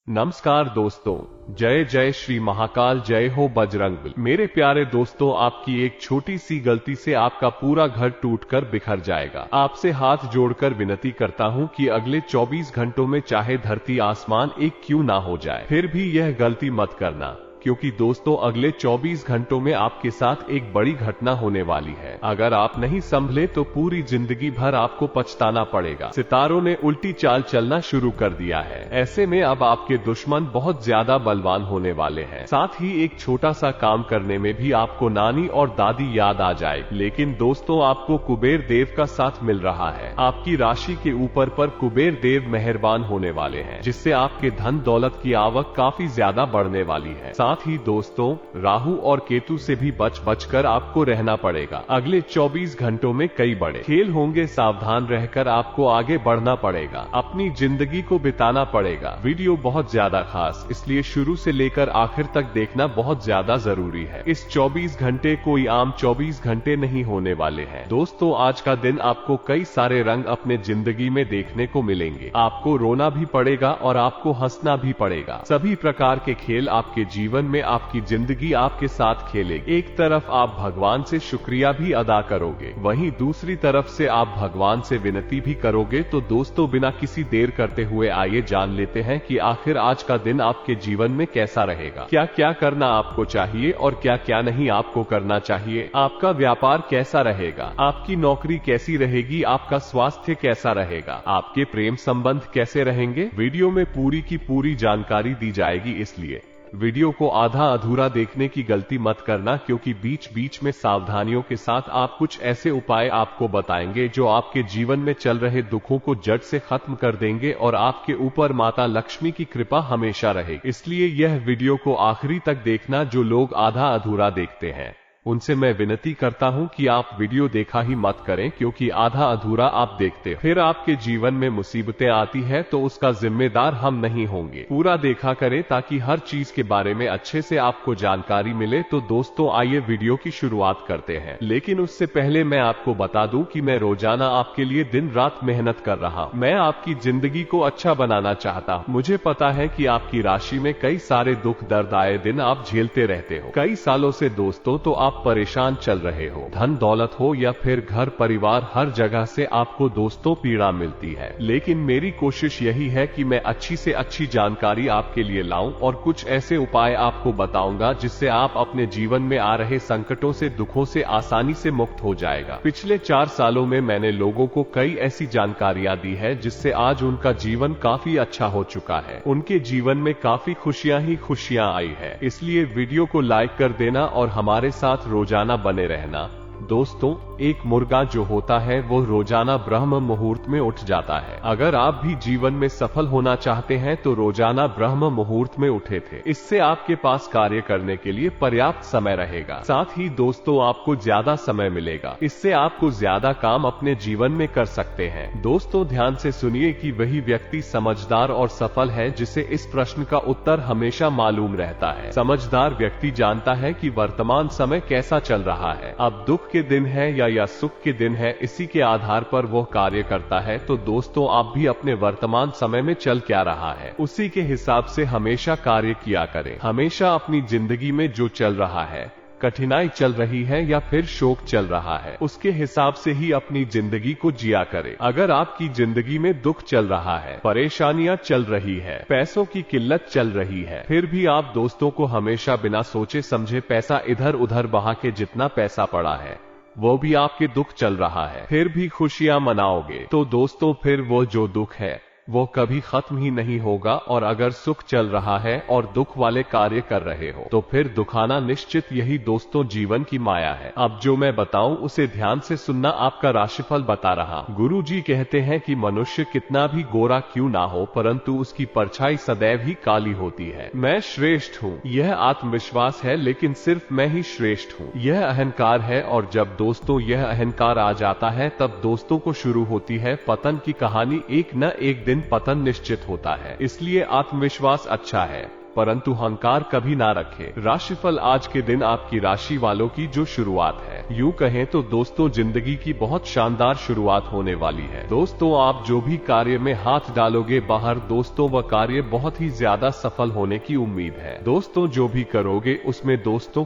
नमस्कार दोस्तों, जय जय श्री महाकाल, जय हो बजरंगबली। मेरे प्यारे दोस्तों, आपकी एक छोटी सी गलती से आपका पूरा घर टूटकर बिखर जाएगा। आपसे हाथ जोड़कर विनती करता हूं कि अगले 24 घंटों में चाहे धरती आसमान एक क्यों ना हो जाए, फिर भी यह गलती मत करना, क्योंकि दोस्तों अगले 24 घंटों में आपके साथ एक बड़ी घटना होने वाली है। अगर आप नहीं संभले तो पूरी जिंदगी भर आपको पछताना पड़ेगा। सितारों ने उल्टी चाल चलना शुरू कर दिया है। ऐसे में अब आपके दुश्मन बहुत ज्यादा बलवान होने वाले हैं। साथ ही एक छोटा सा काम करने में भी आपको नानी और दादी याद आ जाए। लेकिन दोस्तों, आपको कुबेर देव का साथ मिल रहा है। आपकी राशि के ऊपर पर कुबेर देव मेहरबान होने वाले हैं, जिससे आपके धन दौलत की आवक काफी ज्यादा बढ़ने वाली है। साथ ही दोस्तों, राहु और केतु से भी बच कर आपको रहना पड़ेगा। अगले 24 घंटों में कई बड़े खेल होंगे। सावधान रहकर आपको आगे बढ़ना पड़ेगा, अपनी जिंदगी को बिताना पड़ेगा। वीडियो बहुत ज्यादा खास, इसलिए शुरू से लेकर आखिर तक देखना बहुत ज्यादा जरूरी है। इस 24 घंटे कोई आम 24 घंटे नहीं होने वाले हैं। दोस्तों, आज का दिन आपको कई सारे रंग अपने जिंदगी में देखने को मिलेंगे। आपको रोना भी पड़ेगा और आपको हंसना भी पड़ेगा। सभी प्रकार के खेल आपके जीवन में आपकी जिंदगी आपके साथ खेलेगी। एक तरफ आप भगवान से शुक्रिया भी अदा करोगे, वहीं दूसरी तरफ से आप भगवान से विनती भी करोगे। तो दोस्तों, बिना किसी देर करते हुए आइए जान लेते हैं कि आखिर आज का दिन आपके जीवन में कैसा रहेगा। क्या क्या करना आपको चाहिए और क्या क्या नहीं आपको करना चाहिए। आपका व्यापार कैसा रहेगा, आपकी नौकरी कैसी रहेगी, आपका स्वास्थ्य कैसा रहेगा, आपके प्रेम संबंध कैसे रहेंगे। वीडियो में पूरी की पूरी जानकारी दी जाएगी, इसलिए वीडियो को आधा अधूरा देखने की गलती मत करना, क्योंकि बीच बीच में सावधानियों के साथ आप कुछ ऐसे उपाय आपको बताएंगे जो आपके जीवन में चल रहे दुखों को जड़ से खत्म कर देंगे और आपके ऊपर माता लक्ष्मी की कृपा हमेशा रहेगी। इसलिए यह वीडियो को आखिरी तक देखना। जो लोग आधा अधूरा देखते हैं उनसे मैं विनती करता हूं कि आप वीडियो देखा ही मत करें, क्योंकि आधा अधूरा आप देखते हो फिर आपके जीवन में मुसीबतें आती है तो उसका जिम्मेदार हम नहीं होंगे। पूरा देखा करें ताकि हर चीज के बारे में अच्छे से आपको जानकारी मिले। तो दोस्तों, आइए वीडियो की शुरुआत करते हैं। लेकिन उससे पहले मैं आपको बता दूं कि मैं रोजाना आपके लिए दिन रात मेहनत कर रहा हूं। मैं आपकी जिंदगी को अच्छा बनाना चाहता हूं। मुझे पता है कि आपकी राशि में कई सारे दुख दर्द आए दिन आप झेलते रहते हो। कई सालों से दोस्तों तो आप परेशान चल रहे हो। धन दौलत हो या फिर घर परिवार, हर जगह से आपको दोस्तों पीड़ा मिलती है। लेकिन मेरी कोशिश यही है कि मैं अच्छी से अच्छी जानकारी आपके लिए लाऊं और कुछ ऐसे उपाय आपको बताऊंगा जिससे आप अपने जीवन में आ रहे संकटों से, दुखों से आसानी से मुक्त हो जाएगा। पिछले 4 सालों में मैंने लोगों को कई ऐसी जानकारियां दी है जिससे आज उनका जीवन काफी अच्छा हो चुका है। उनके जीवन में काफी खुशियां ही खुशियां आई है। इसलिए वीडियो को लाइक कर देना और हमारे साथ रोजाना बने रहना। दोस्तों, एक मुर्गा जो होता है वो रोजाना ब्रह्म मुहूर्त में उठ जाता है। अगर आप भी जीवन में सफल होना चाहते हैं तो रोजाना ब्रह्म मुहूर्त में उठे थे। इससे आपके पास कार्य करने के लिए पर्याप्त समय रहेगा। साथ ही दोस्तों, आपको ज्यादा समय मिलेगा। इससे आपको ज्यादा काम अपने जीवन में कर सकते हैं। दोस्तों, ध्यान से सुनिए कि वही व्यक्ति समझदार और सफल है जिसे इस प्रश्न का उत्तर हमेशा मालूम रहता है। समझदार व्यक्ति जानता है कि वर्तमान समय कैसा चल रहा है, अब दुख के दिन है या सुख के दिन है, इसी के आधार पर वो कार्य करता है। तो दोस्तों, आप भी अपने वर्तमान समय में चल क्या रहा है उसी के हिसाब से हमेशा कार्य किया करें। हमेशा अपनी जिंदगी में जो चल रहा है, कठिनाई चल रही है या फिर शोक चल रहा है, उसके हिसाब से ही अपनी जिंदगी को जिया करें। अगर आपकी जिंदगी में दुख चल रहा है, परेशानियां चल रही है, पैसों की किल्लत चल रही है, फिर भी आप दोस्तों को हमेशा बिना सोचे समझे पैसा इधर उधर बहा के जितना पैसा पड़ा है वो भी आपके दुख चल रहा है, फिर भी खुशियां मनाओगे, तो दोस्तों फिर वो जो दुख है वो कभी खत्म ही नहीं होगा। और अगर सुख चल रहा है और दुख वाले कार्य कर रहे हो तो फिर दुखाना निश्चित। यही दोस्तों जीवन की माया है। अब जो मैं बताऊं उसे ध्यान से सुनना। आपका राशिफल बता रहा। गुरुजी कहते हैं कि मनुष्य कितना भी गोरा क्यों ना हो, परंतु उसकी परछाई सदैव ही काली होती है। मैं श्रेष्ठ हूँ, यह आत्मविश्वास है, लेकिन सिर्फ मैं ही श्रेष्ठ हूँ, यह अहंकार है। और जब दोस्तों यह अहंकार आ जाता है तब दोस्तों को शुरू होती है पतन की कहानी। एक न एक दिन पतन निश्चित होता है। इसलिए आत्मविश्वास अच्छा है, परंतु अहंकार कभी ना रखें। राशिफल आज के दिन आपकी राशि वालों की जो शुरुआत है, यूं कहें तो दोस्तों जिंदगी की बहुत शानदार शुरुआत होने वाली है। दोस्तों आप जो भी कार्य में हाथ डालोगे बाहर दोस्तों वह कार्य बहुत ही ज्यादा सफल होने की उम्मीद है। दोस्तों जो भी करोगे उसमें दोस्तों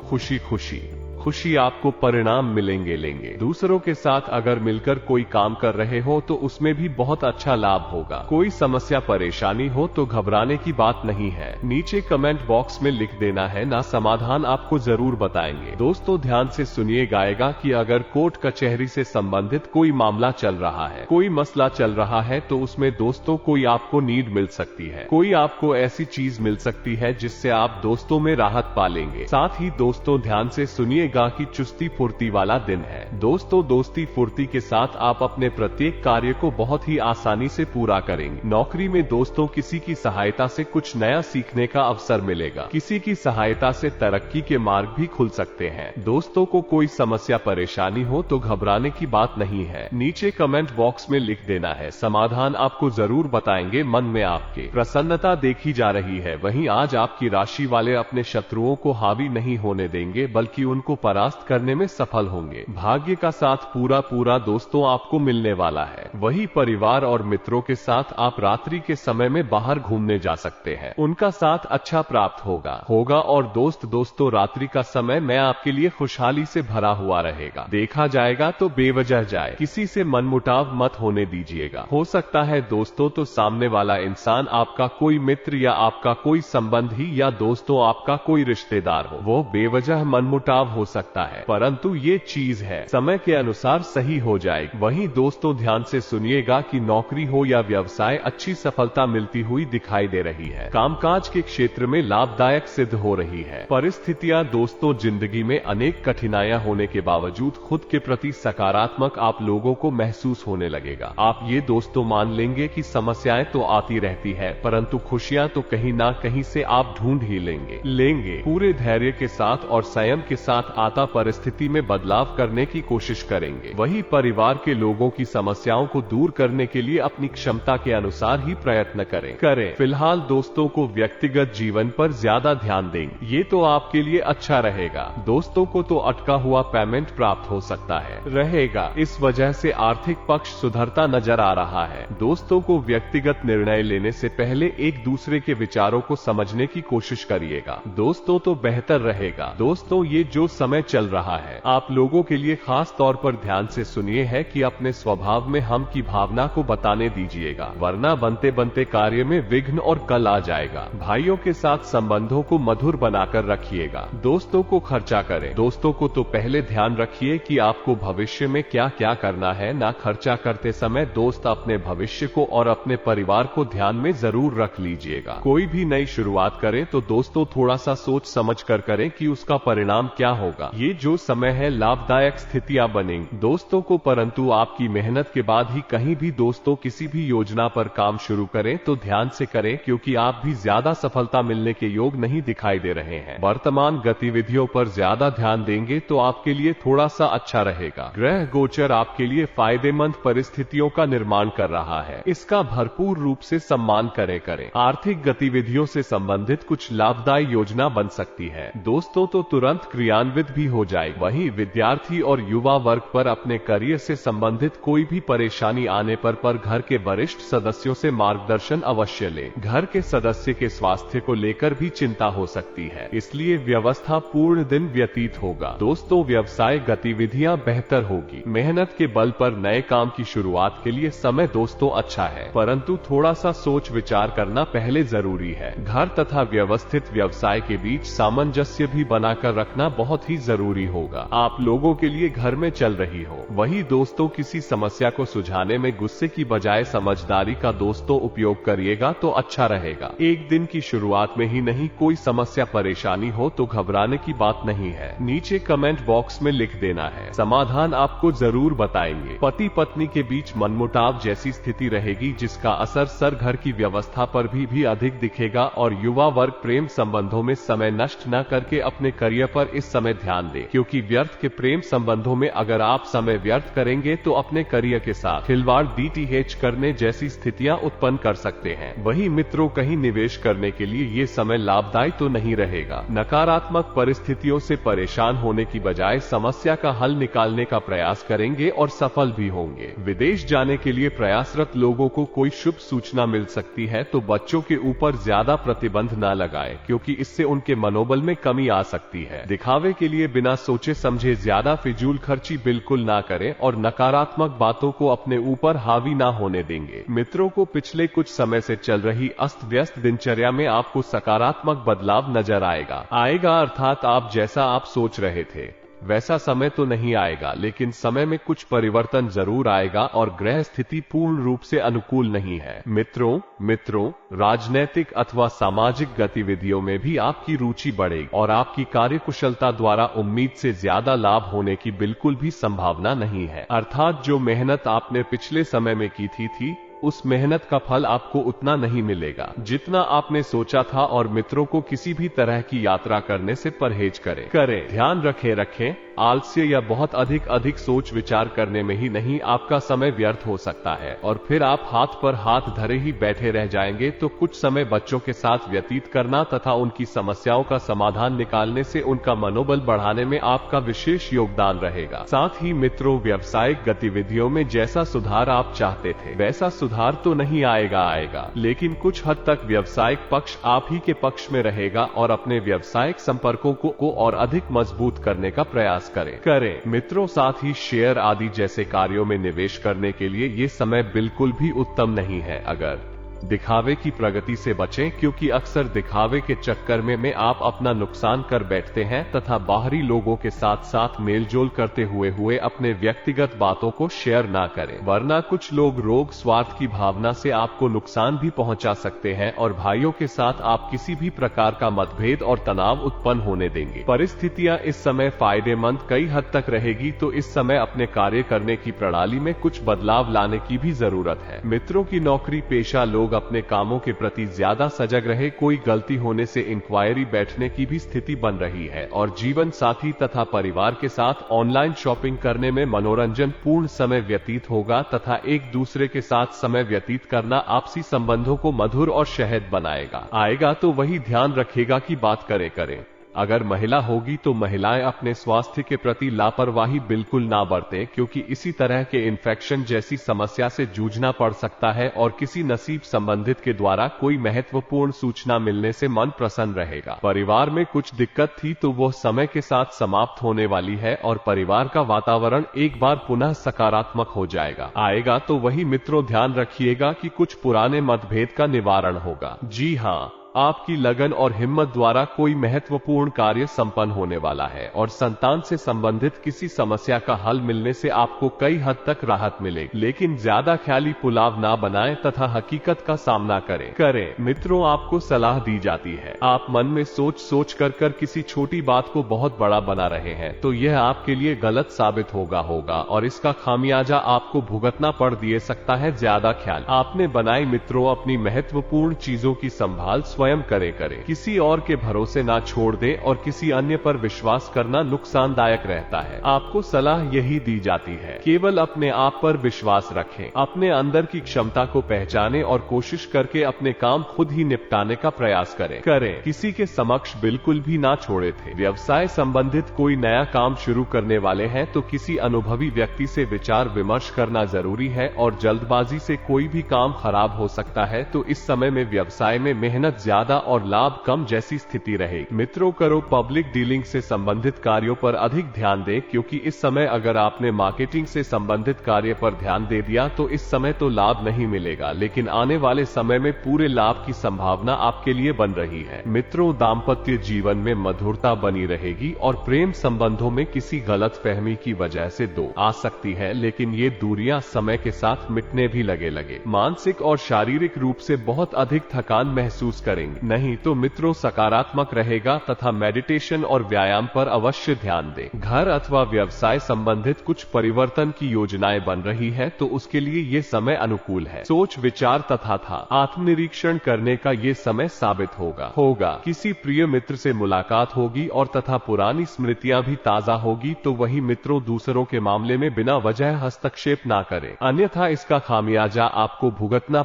खुशी आपको परिणाम लेंगे। दूसरों के साथ अगर मिलकर कोई काम कर रहे हो तो उसमें भी बहुत अच्छा लाभ होगा। कोई समस्या परेशानी हो तो घबराने की बात नहीं है, नीचे कमेंट बॉक्स में लिख देना है ना, समाधान आपको जरूर बताएंगे। दोस्तों ध्यान से सुनिएगा कि अगर कोर्ट कचहरी से संबंधित कोई मामला चल रहा है, कोई मसला चल रहा है तो उसमें दोस्तों कोई आपको नीड मिल सकती है, कोई आपको ऐसी चीज मिल सकती है जिससे आप दोस्तों में राहत पालेंगे। साथ ही दोस्तों ध्यान से सुनिएगा कि चुस्ती फुर्ती वाला दिन है। दोस्तों दोस्ती फुर्ती के साथ आप अपने प्रत्येक कार्य को बहुत ही आसानी से पूरा करेंगे। नौकरी में दोस्तों किसी की सहायता से कुछ नया सीखने का अवसर मिलेगा, किसी की सहायता से तरक्की के मार्ग भी खुल सकते हैं। दोस्तों को कोई समस्या परेशानी हो तो घबराने की बात नहीं है, नीचे कमेंट बॉक्स में लिख देना है, समाधान आपको जरूर बताएंगे। मन में आपके प्रसन्नता देखी जा रही है। वहीं आज आपकी राशि वाले अपने शत्रुओं को हावी नहीं होने देंगे बल्कि उनको परास्त करने में सफल होंगे। भाग्य का साथ पूरा दोस्तों आपको मिलने वाला है। वही परिवार और मित्रों के साथ आप रात्रि के समय में बाहर घूमने जा सकते हैं, उनका साथ अच्छा प्राप्त होगा और दोस्तों रात्रि का समय में आपके लिए खुशहाली से भरा हुआ रहेगा। देखा जाएगा तो बेवजह जाए, किसी से मनमुटाव मत होने दीजिएगा। हो सकता है दोस्तों तो सामने वाला इंसान आपका कोई मित्र या आपका कोई संबंधी या दोस्तों आपका कोई रिश्तेदार हो, वो बेवजह मनमुटाव हो सकता है, परंतु ये चीज है समय के अनुसार सही हो जाएगी। वहीं दोस्तों ध्यान से सुनिएगा कि नौकरी हो या व्यवसाय अच्छी सफलता मिलती हुई दिखाई दे रही है। कामकाज के क्षेत्र में लाभदायक सिद्ध हो रही है। परिस्थितियां दोस्तों जिंदगी में अनेक कठिनाइयां होने के बावजूद खुद के प्रति सकारात्मक आप लोगों को महसूस होने लगेगा। आप ये दोस्तों मान लेंगे कि समस्याएं तो आती रहती है परंतु खुशियां तो कहीं ना कहीं से आप ढूंढ ही लेंगे। पूरे धैर्य के साथ और संयम के साथ आता परिस्थिति में बदलाव करने की कोशिश करेंगे। वही परिवार के लोगों की समस्याओं को दूर करने के लिए अपनी क्षमता के अनुसार ही प्रयत्न करें। फिलहाल दोस्तों को व्यक्तिगत जीवन पर ज्यादा ध्यान देंगे, ये तो आपके लिए अच्छा रहेगा। दोस्तों को तो अटका हुआ पेमेंट प्राप्त हो सकता रहेगा, इस वजह से आर्थिक पक्ष सुधरता नजर आ रहा है। दोस्तों को व्यक्तिगत निर्णय लेने से पहले एक दूसरे के विचारों को समझने की कोशिश करिएगा, दोस्तों तो बेहतर रहेगा। दोस्तों ये जो समय चल रहा है आप लोगों के लिए खास तौर पर ध्यान से सुनिए है कि अपने स्वभाव में हम की भावना को बताने दीजिएगा, वरना बनते कार्य में विघ्न और कल आ जाएगा। भाइयों के साथ संबंधों को मधुर बनाकर रखिएगा। दोस्तों को खर्चा करें, दोस्तों को तो पहले ध्यान रखिए कि आपको भविष्य में क्या क्या करना है। ना खर्चा करते समय दोस्त अपने भविष्य को और अपने परिवार को ध्यान में जरूर रख लीजिएगा। कोई भी नई शुरुआत करें तो दोस्तों थोड़ा सा सोच समझ कर करें कि उसका परिणाम क्या होगा। ये जो समय है लाभदायक स्थितियां बनेंगी दोस्तों को, परंतु आपकी मेहनत के बाद ही कहीं भी दोस्तों किसी भी योजना पर काम शुरू करें तो ध्यान से करें, क्योंकि आप भी ज्यादा सफलता मिलने के योग नहीं दिखाई दे रहे हैं। वर्तमान गतिविधियों पर ज्यादा ध्यान देंगे तो आपके लिए थोड़ा सा अच्छा रहेगा। ग्रह गोचर आपके लिए फायदेमंद परिस्थितियों का निर्माण कर रहा है, इसका भरपूर रूप से सम्मान करें। आर्थिक गतिविधियों से संबंधित कुछ लाभदायी योजना बन सकती है दोस्तों, तो तुरंत क्रियान्वित भी हो जाएगी। वहीं विद्यार्थी और युवा वर्ग पर अपने करियर से संबंधित कोई भी परेशानी आने पर घर के वरिष्ठ सदस्यों से मार्गदर्शन अवश्य ले। घर के सदस्य के स्वास्थ्य को लेकर भी चिंता हो सकती है, इसलिए व्यवस्था पूर्ण दिन व्यतीत होगा। दोस्तों व्यवसाय गतिविधियां बेहतर होगी। मेहनत के बल पर नए काम की शुरुआत के लिए समय दोस्तों अच्छा है, परंतु थोड़ा सा सोच विचार करना पहले जरूरी है। घर तथा व्यवस्थित व्यवसाय के बीच सामंजस्य भी बनाकर रखना बहुत ही जरूरी होगा। आप लोगों के लिए घर में चल रही हो। वही दोस्तों किसी समस्या को सुलझाने में गुस्से की बजाय समझदारी का दोस्तों उपयोग करिएगा तो अच्छा रहेगा। एक दिन की शुरुआत में ही नहीं कोई समस्या परेशानी हो तो घबराने की बात नहीं है, नीचे कमेंट बॉक्स में लिख देना है, समाधान आपको जरूर बताएंगे। पति पत्नी के बीच मनमुटाव जैसी स्थिति रहेगी जिसका असर सर घर की व्यवस्था पर भी अधिक दिखेगा और युवा वर्ग प्रेम संबंधों में समय नष्ट न करके अपने करियर पर इस समय ध्यान दें, क्योंकि व्यर्थ के प्रेम संबंधों में अगर आप समय व्यर्थ करेंगे तो अपने करियर के साथ खिलवाड़ DTH करने जैसी स्थितियां उत्पन्न कर सकते हैं। वहीं मित्रों, कहीं निवेश करने के लिए ये समय लाभदायी तो नहीं रहेगा। नकारात्मक परिस्थितियों से परेशान होने की बजाय समस्या का हल निकालने का प्रयास करेंगे और सफल भी होंगे। विदेश जाने के लिए प्रयासरत लोगों को कोई शुभ सूचना मिल सकती है, तो बच्चों के ऊपर ज्यादा प्रतिबंध न लगाएं, क्योंकि इससे उनके मनोबल में कमी आ सकती है। दिखावे के लिए बिना सोचे समझे ज्यादा फिजूल खर्ची बिल्कुल ना करें और नकारात्मक बातों को अपने ऊपर हावी ना होने देंगे। मित्रों को, पिछले कुछ समय से चल रही अस्त व्यस्त दिनचर्या में आपको सकारात्मक बदलाव नजर आएगा, अर्थात आप जैसा आप सोच रहे थे वैसा समय तो नहीं आएगा, लेकिन समय में कुछ परिवर्तन जरूर आएगा और ग्रह स्थिति पूर्ण रूप से अनुकूल नहीं है। मित्रों, राजनैतिक अथवा सामाजिक गतिविधियों में भी आपकी रुचि बढ़ेगी और आपकी कार्यकुशलता द्वारा उम्मीद से ज्यादा लाभ होने की बिल्कुल भी संभावना नहीं है। अर्थात जो मेहनत आपने पिछले समय में की थी उस मेहनत का फल आपको उतना नहीं मिलेगा जितना आपने सोचा था। और मित्रों को, किसी भी तरह की यात्रा करने से परहेज करें। ध्यान रखें आलस्य या बहुत अधिक सोच विचार करने में ही नहीं आपका समय व्यर्थ हो सकता है और फिर आप हाथ पर हाथ धरे ही बैठे रह जाएंगे। तो कुछ समय बच्चों के साथ व्यतीत करना तथा उनकी समस्याओं का समाधान निकालने से उनका मनोबल बढ़ाने में आपका विशेष योगदान रहेगा। साथ ही मित्रों, व्यावसायिक गतिविधियों में जैसा सुधार आप चाहते थे वैसा सुधार तो नहीं आएगा, लेकिन कुछ हद तक व्यावसायिक पक्ष आप ही के पक्ष में रहेगा और अपने व्यावसायिक संपर्कों को और अधिक मजबूत करने का प्रयास करें। मित्रों, साथ ही शेयर आदि जैसे कार्यों में निवेश करने के लिए ये समय बिल्कुल भी उत्तम नहीं है। अगर दिखावे की प्रगति से बचें, क्योंकि अक्सर दिखावे के चक्कर में आप अपना नुकसान कर बैठते हैं तथा बाहरी लोगों के साथ मेलजोल करते हुए अपने व्यक्तिगत बातों को शेयर ना करें, वरना कुछ लोग रोग स्वार्थ की भावना से आपको नुकसान भी पहुंचा सकते हैं और भाइयों के साथ आप किसी भी प्रकार का मतभेद और तनाव उत्पन्न होने देंगे। परिस्थितियां इस समय फायदेमंद कई हद तक रहेगी, तो इस समय अपने कार्य करने की प्रणाली में कुछ बदलाव लाने की भी जरूरत है। मित्रों की, नौकरी पेशा लोग अपने कामों के प्रति ज्यादा सजग रहे, कोई गलती होने से इंक्वायरी बैठने की भी स्थिति बन रही है और जीवन साथी तथा परिवार के साथ ऑनलाइन शॉपिंग करने में मनोरंजन पूर्ण समय व्यतीत होगा तथा एक दूसरे के साथ समय व्यतीत करना आपसी संबंधों को मधुर और शहद बनाएगा। तो वही ध्यान रखेगा कि बात करें। अगर महिला होगी तो महिलाएं अपने स्वास्थ्य के प्रति लापरवाही बिल्कुल ना बरतें, क्योंकि इसी तरह के इन्फेक्शन जैसी समस्या से जूझना पड़ सकता है और किसी नसीब संबंधित के द्वारा कोई महत्वपूर्ण सूचना मिलने से मन प्रसन्न रहेगा। परिवार में कुछ दिक्कत थी तो वो समय के साथ समाप्त होने वाली है और परिवार का वातावरण एक बार पुनः सकारात्मक हो जाएगा। तो वही मित्रों, ध्यान रखिएगा कि कुछ पुराने मतभेद का निवारण होगा। जी हाँ, आपकी लगन और हिम्मत द्वारा कोई महत्वपूर्ण कार्य संपन्न होने वाला है और संतान से संबंधित किसी समस्या का हल मिलने से आपको कई हद तक राहत मिलेगी। लेकिन ज्यादा ख्याली पुलाव ना बनाएं तथा हकीकत का सामना करें। मित्रों, आपको सलाह दी जाती है, आप मन में सोच कर किसी छोटी बात को बहुत बड़ा बना रहे हैं तो यह आपके लिए गलत साबित होगा और इसका खामियाजा आपको भुगतना पड़ दिए सकता है। ज्यादा ख्याल आपने बनाई मित्रों, अपनी महत्वपूर्ण चीजों की संभाल स्वयं करें। किसी और के भरोसे ना छोड़ दें और किसी अन्य पर विश्वास करना नुकसानदायक रहता है। आपको सलाह यही दी जाती है, केवल अपने आप पर विश्वास रखें, अपने अंदर की क्षमता को पहचानें और कोशिश करके अपने काम खुद ही निपटाने का प्रयास करें। किसी के समक्ष बिल्कुल भी ना छोड़े थे। व्यवसाय संबंधित कोई नया काम शुरू करने वाले हैं तो किसी अनुभवी व्यक्ति से विचार विमर्श करना जरूरी है और जल्दबाजी से कोई भी काम खराब हो सकता है। तो इस समय में व्यवसाय में मेहनत ज्यादा और लाभ कम जैसी स्थिति रहेगी। मित्रों, पब्लिक डीलिंग से संबंधित कार्यों पर अधिक ध्यान दें, क्योंकि इस समय अगर आपने मार्केटिंग से संबंधित कार्य पर ध्यान दे दिया तो इस समय तो लाभ नहीं मिलेगा, लेकिन आने वाले समय में पूरे लाभ की संभावना आपके लिए बन रही है। मित्रों, दाम्पत्य जीवन में मधुरता बनी रहेगी और प्रेम संबंधों में किसी गलतफहमी की वजह से दो आ सकती है, लेकिन ये दूरियां समय के साथ मिटने भी लगे। मानसिक और शारीरिक रूप से बहुत अधिक थकान महसूस करें। करेंगे। नहीं तो मित्रों सकारात्मक रहेगा तथा मेडिटेशन और व्यायाम पर अवश्य ध्यान दें। घर अथवा व्यवसाय संबंधित कुछ परिवर्तन की योजनाएं बन रही है तो उसके लिए ये समय अनुकूल है। सोच विचार तथा आत्मनिरीक्षण करने का ये समय साबित होगा। किसी प्रिय मित्र से मुलाकात होगी और तथा पुरानी स्मृतियां भी ताजा होगी। तो वही मित्रों दूसरों के मामले में बिना वजह हस्तक्षेप ना करें, अन्यथा इसका खामियाजा आपको भुगतना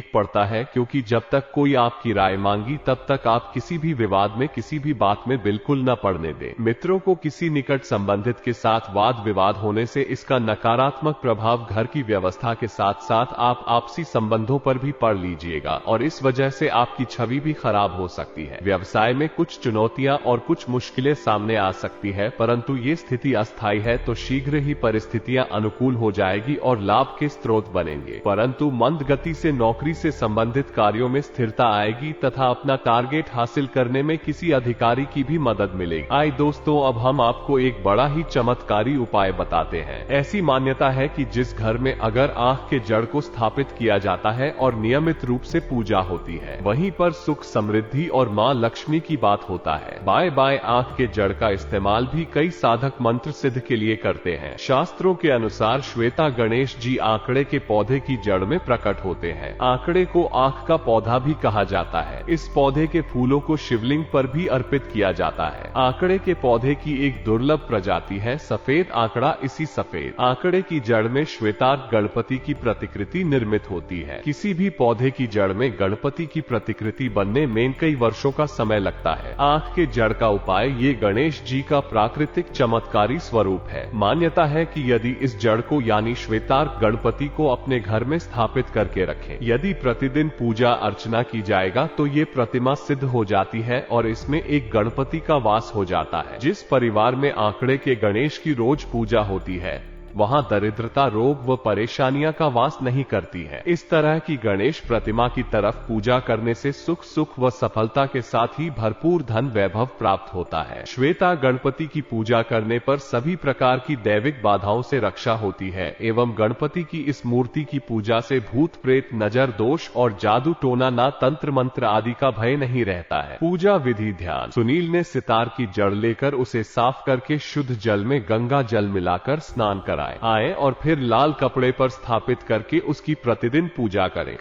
पड़ता है, क्योंकि जब तक कोई आपकी राय मांगी तब तक आप किसी भी विवाद में किसी भी बात में बिल्कुल न पड़ने दें। मित्रों को किसी निकट संबंधित के साथ वाद विवाद होने से इसका नकारात्मक प्रभाव घर की व्यवस्था के साथ साथ आप आपसी संबंधों पर भी पड़ लीजिएगा और इस वजह से आपकी छवि भी खराब हो सकती है। व्यवसाय में कुछ चुनौतियां और कुछ मुश्किलें सामने आ सकती है, परंतु ये स्थिति अस्थायी है तो शीघ्र ही परिस्थितियां अनुकूल हो जाएगी और लाभ के स्रोत बनेंगे। परंतु मंद गति से नौकरी से संबंधित कार्यों में स्थिरता आएगी तथा अपना टारगेट हासिल करने में किसी अधिकारी की भी मदद मिलेगी। आइए दोस्तों, अब हम आपको एक बड़ा ही चमत्कारी उपाय बताते हैं। ऐसी मान्यता है कि जिस घर में अगर आंख के जड़ को स्थापित किया जाता है और नियमित रूप से पूजा होती है, वहीं पर सुख समृद्धि और मां लक्ष्मी की बात होता है। बाएं बाएं आंख के जड़ का इस्तेमाल भी कई साधक मंत्र सिद्ध के लिए करते हैं। शास्त्रों के अनुसार श्वेता गणेश जी आंकड़े के पौधे की जड़ में प्रकट होते हैं। आंकड़े को आंख का पौधा भी कहा जाता है। इस पौधे के फूलों को शिवलिंग पर भी अर्पित किया जाता है। आंकड़े के पौधे की एक दुर्लभ प्रजाति है सफेद आंकड़ा। इसी सफेद आंकड़े की जड़ में श्वेतार्क गणपति की प्रतिकृति निर्मित होती है। किसी भी पौधे की जड़ में गणपति की प्रतिकृति बनने में कई वर्षों का समय लगता है। आंख के जड़ का उपाय ये गणेश जी का प्राकृतिक चमत्कारी स्वरूप है। मान्यता है कि यदि इस जड़ को यानी श्वेतार्क गणपति को अपने घर में स्थापित करके रखें, यदि प्रतिदिन पूजा अर्चना की जाएगा तो ये प्रतिमा सिद्ध हो जाती है और इसमें एक गणपति का वास हो जाता है। जिस परिवार में आंकड़े के गणेश की रोज पूजा होती है वहां दरिद्रता, रोग व परेशानियां का वास नहीं करती है। इस तरह की गणेश प्रतिमा की तरफ पूजा करने से सुख व सफलता के साथ ही भरपूर धन वैभव प्राप्त होता है। श्वेता गणपति की पूजा करने पर सभी प्रकार की दैविक बाधाओं से रक्षा होती है एवं गणपति की इस मूर्ति की पूजा से भूत प्रेत, नजर दोष और जादू टोना ना तंत्र मंत्र आदि का भय नहीं रहता है। पूजा विधि ध्यान। सुनील ने सितार की जड़ लेकर उसे साफ करके शुद्ध जल में गंगा जल मिलाकर स्नान कराया आए और फिर लाल कपड़े पर स्थापित करके उसकी प्रतिदिन पूजा करें।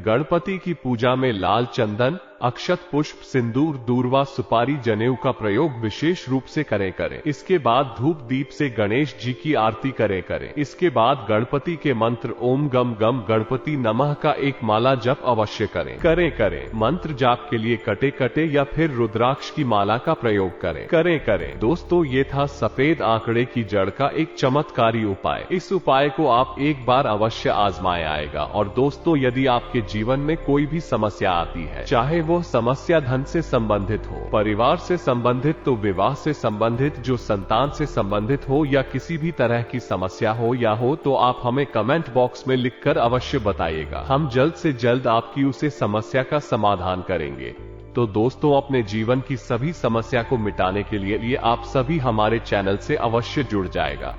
गणपति की पूजा में लाल चंदन, अक्षत, पुष्प, सिंदूर, दूर्वा, सुपारी, जनेऊ का प्रयोग विशेष रूप से करें। इसके बाद धूप दीप से गणेश जी की आरती करें। इसके बाद गणपति के मंत्र ओम गम गम गणपति नमः का एक माला जप अवश्य करें। मंत्र जाप के लिए कटे या फिर रुद्राक्ष की माला का प्रयोग करें। दोस्तों, ये था सफेद आंकड़े की जड़ का एक चमत्कारी उपाय। इस उपाय को आप एक बार अवश्य आजमाए आएगा। और दोस्तों, यदि आपके जीवन में कोई भी समस्या आती है, चाहे वो समस्या धन से संबंधित हो, परिवार से संबंधित, तो विवाह से संबंधित, जो संतान से संबंधित हो या किसी भी तरह की समस्या हो तो आप हमें कमेंट बॉक्स में लिखकर अवश्य बताइएगा। हम जल्द से जल्द आपकी उसे समस्या का समाधान करेंगे। तो दोस्तों, अपने जीवन की सभी समस्या को मिटाने के लिए आप सभी हमारे चैनल से अवश्य जुड़ जाएगा।